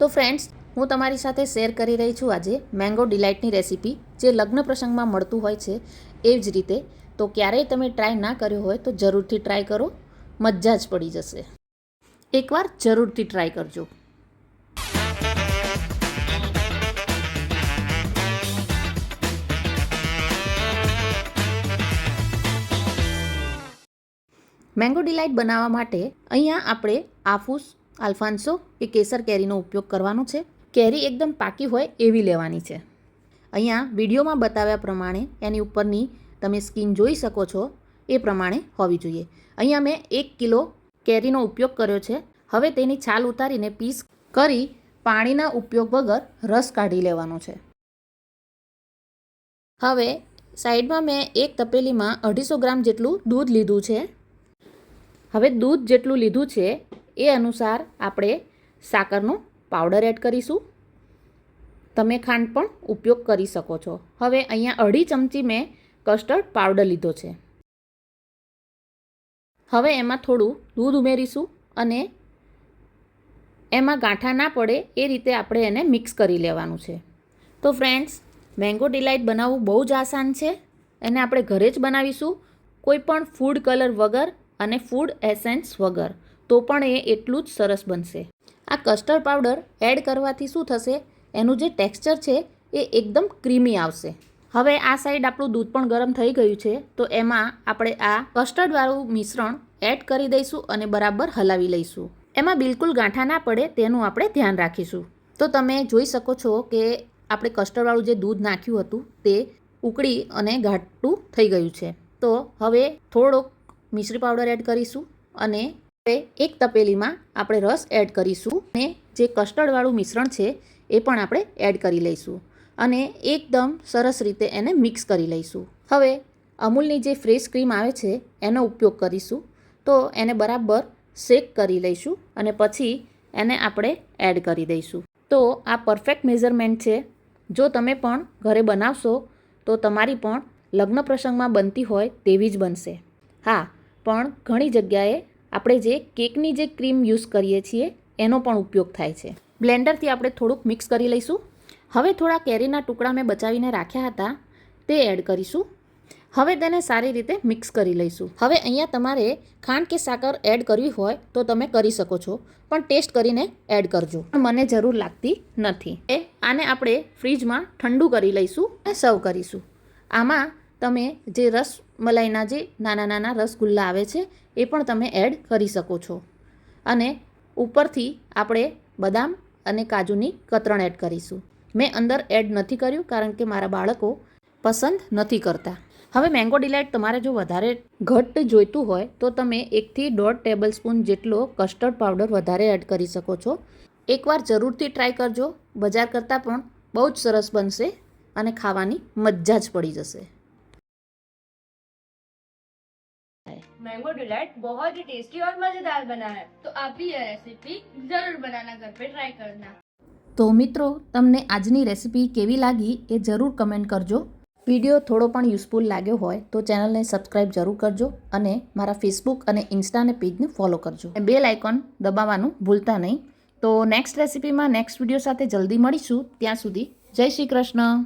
તો ફ્રેન્ડ્સ, હું તમારી સાથે શેર કરી રહી છું આજે મેંગો ડિલાઇટની રેસીપી, જે લગ્ન પ્રસંગમાં મળતું હોય છે એ જ રીતે. તો ક્યારેય તમે ટ્રાય ના કર્યો હોય તો જરૂરથી ટ્રાય કરો, મજા જ પડી જશે. એકવાર જરૂરથી ટ્રાય કરજો. મેંગો ડિલાઇટ બનાવવા માટે અહીંયા આપણે આફૂસ, આલ્ફાન્સો કે કેસર કેરીનો ઉપયોગ કરવાનો છે. કેરી એકદમ પાકી હોય એવી લેવાની છે. અહીંયા વિડીયોમાં બતાવ્યા પ્રમાણે એની ઉપરની તમે સ્કીન જોઈ શકો છો એ પ્રમાણે હોવી જોઈએ. અહીંયા મેં 1 કિલો કેરીનો ઉપયોગ કર્યો છે. હવે તેની છાલ ઉતારીને પીસ કરી પાણીના ઉપયોગ વગર રસ કાઢી લેવાનો છે. હવે સાઈડમાં મેં એક તપેલીમાં 250 ગ્રામ જેટલું દૂધ લીધું છે. હવે દૂધ જેટલું લીધું છે એ અનુસાર આપણે સાકરનો પાવડર એડ કરીશું. તમે ખાંડ પણ ઉપયોગ કરી શકો છો. હવે અહીંયા 2.5 ચમચી મેં કસ્ટર્ડ પાવડર લીધો છે. હવે એમાં થોડું દૂધ ઉમેરીશું અને એમાં ગાંઠા ના પડે એ રીતે આપણે એને મિક્સ કરી લેવાનું છે. તો ફ્રેન્ડ્સ, મેંગો ડિલાઇટ બનાવવું બહુ જ આસાન છે. એને આપણે ઘરે જ બનાવીશું, કોઈ પણ ફૂડ કલર વગર અને ફૂડ એસેન્સ વગર. તો પણ એ એટલું જ સરસ બનશે. આ કસ્ટર્ડ પાવડર એડ કરવાથી શું થશે, એનું જે ટેક્સચર છે એ એકદમ ક્રીમી આવશે. હવે આ સાઈડ આપણું દૂધ પણ ગરમ થઈ ગયું છે, તો એમાં આપણે આ કસ્ટર્ડવાળું મિશ્રણ એડ કરી દઈશું અને બરાબર હલાવી લઈશું. એમાં બિલકુલ ગાંઠા ના પડે તેનું આપણે ધ્યાન રાખીશું. તો તમે જોઈ શકો છો કે આપણે કસ્ટર્ડવાળું જે દૂધ નાખ્યું હતું તે ઉકળી અને ઘાટું થઈ ગયું છે. તો હવે થોડોક મિશ્રી પાવડર એડ કરીશું અને હવે એક તપેલીમાં આપણે રસ એડ કરીશું અને જે કસ્ટર્ડવાળું મિશ્રણ છે એ પણ આપણે એડ કરી લઈશું અને એકદમ સરસ રીતે એને મિક્સ કરી લઈશું. હવે અમૂલની જે ફ્રેશ ક્રીમ આવે છે એનો ઉપયોગ કરીશું. તો એને બરાબર શેક કરી લઈશું અને પછી એને આપણે એડ કરી દઈશું. તો આ પરફેક્ટ મેઝરમેન્ટ છે. જો તમે પણ ઘરે બનાવશો તો તમારી પણ લગ્ન પ્રસંગમાં બનતી હોય તેવી જ બનશે. હા, પણ ઘણી જગ્યાએ આપણે જે કેકની જે ક્રીમ યુઝ કરીએ છીએ એનો પણ ઉપયોગ થાય છે. બ્લેન્ડરથી આપણે થોડુંક મિક્સ કરી લઈશું. હવે થોડા કેરીના ટુકડા મેં બચાવીને રાખ્યા હતા તે એડ કરીશું. હવે તેને સારી રીતે મિક્સ કરી લઈશું. હવે અહીંયા તમારે ખાંડ કે સાકર એડ કરવી હોય તો તમે કરી શકો છો, પણ ટેસ્ટ કરીને એડ કરજો. મને જરૂર લાગતી નથી. આને આપણે ફ્રીજમાં ઠંડુ કરી લઈશું અને સર્વ કરીશું. આમાં તમે જે રસમલાઈના જે નાના નાના રસગુલ્લા આવે છે એ પણ તમે એડ કરી શકો છો અને ઉપરથી આપણે બદામ અને કાજુની કતરણ એડ કરીશું. મેં અંદર એડ નથી કર્યું કારણ કે મારા બાળકો પસંદ નથી કરતા. હવે મેંગો ડિલાઇટ તમારે જો વધારે ઘટ્ટ જોઈતું હોય તો તમે 1 થી 1.5 ટેબલ સ્પૂન જેટલો કસ્ટર્ડ પાવડર વધારે એડ કરી શકો છો. એકવાર જરૂરથી ટ્રાય કરજો. બજાર કરતાં પણ બહુ જ સરસ બનશે અને ખાવાની મજા જ પડી જશે. मैंगो डिलाइट बहुत ही टेस्टी और मजेदार बना है, तो आप भी यह रेसिपी जरूर बनाना, घर पे ट्राई करना. તો મિત્રો, તમને આજની રેસીપી કેવી લાગી એ જરૂર કમેન્ટ કરજો. વિડીયો થોડો પણ યુઝફુલ લાગ્યો હોય તો ચેનલને સબસ્ક્રાઈબ જરૂર કરજો અને મારા ફેસબુક અને ઇન્સ્ટાને પેજને ફોલો કરજો. બેલ આઇકોન દબાવવાનું ભૂલતા નહીં. તો નેક્સ્ટ રેસીપીમાં નેક્સ્ટ વિડીયો સાથે જલ્દી મળીશું. ત્યાં સુધી જય શ્રી કૃષ્ણ.